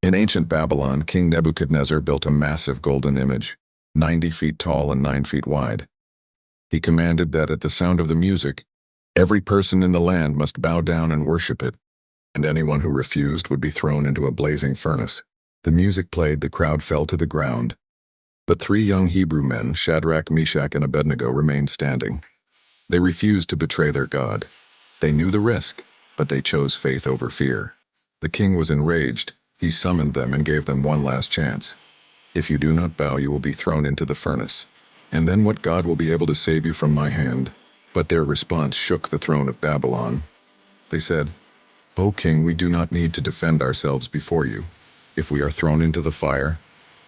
In ancient Babylon, King Nebuchadnezzar built a massive golden image, 90 feet tall and 9 feet wide. He commanded that at the sound of the music, every person in the land must bow down and worship it, and anyone who refused would be thrown into a blazing furnace. The music played, the crowd fell to the ground. But 3 young Hebrew men, Shadrach, Meshach, and Abednego, remained standing. They refused to betray their God. They knew the risk, but they chose faith over fear. The king was enraged. He summoned them and gave them one last chance. If you do not bow, you will be thrown into the furnace. And then what God will be able to save you from my hand? But their response shook the throne of Babylon. They said, "O king, we do not need to defend ourselves before you. If we are thrown into the fire,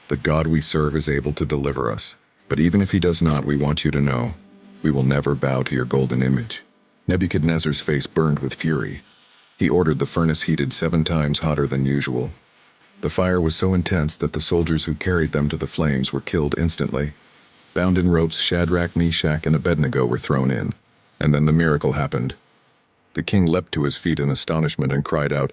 the God we serve is able to deliver us. But even if he does not, we want you to know, we will never bow to your golden image." Nebuchadnezzar's face burned with fury. He ordered the furnace heated 7 times hotter than usual. The fire was so intense that the soldiers who carried them to the flames were killed instantly. Bound in ropes, Shadrach, Meshach, and Abednego were thrown in. And then the miracle happened. The king leapt to his feet in astonishment and cried out,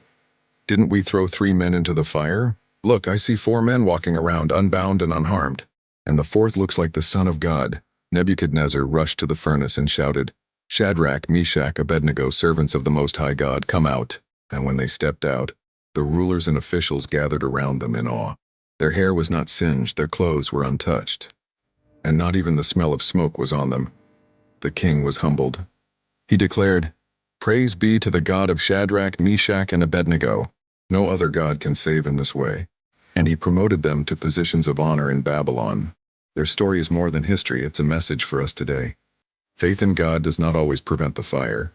"Didn't we throw 3 men into the fire? Look, I see 4 men walking around unbound and unharmed. And the 4th looks like the Son of God." Nebuchadnezzar rushed to the furnace and shouted, "Shadrach, Meshach, Abednego, servants of the Most High God, come out." And when they stepped out, the rulers and officials gathered around them in awe. Their hair was not singed, their clothes were untouched, and not even the smell of smoke was on them. The king was humbled. He declared, "Praise be to the God of Shadrach, Meshach, and Abednego. No other God can save in this way." And he promoted them to positions of honor in Babylon. Their story is more than history, it's a message for us today. Faith in God does not always prevent the fire,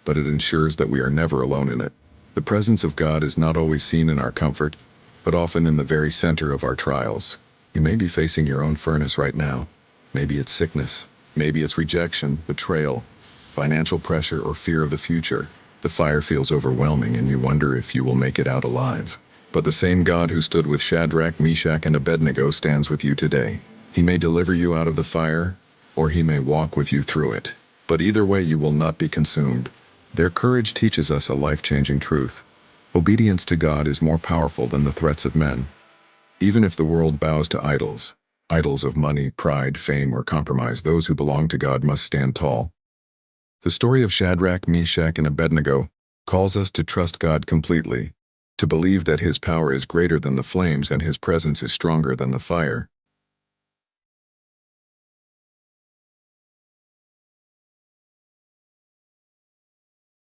but it ensures that we are never alone in it. The presence of God is not always seen in our comfort, but often in the very center of our trials. You may be facing your own furnace right now. Maybe it's sickness, maybe it's rejection, betrayal, financial pressure, or fear of the future. The fire feels overwhelming and you wonder if you will make it out alive. But the same God who stood with Shadrach, Meshach, and Abednego stands with you today. He may deliver you out of the fire, or he may walk with you through it. But either way, you will not be consumed. Their courage teaches us a life-changing truth. Obedience to God is more powerful than the threats of men. Even if the world bows to idols, idols of money, pride, fame, or compromise, those who belong to God must stand tall. The story of Shadrach, Meshach, and Abednego calls us to trust God completely, to believe that his power is greater than the flames and his presence is stronger than the fire.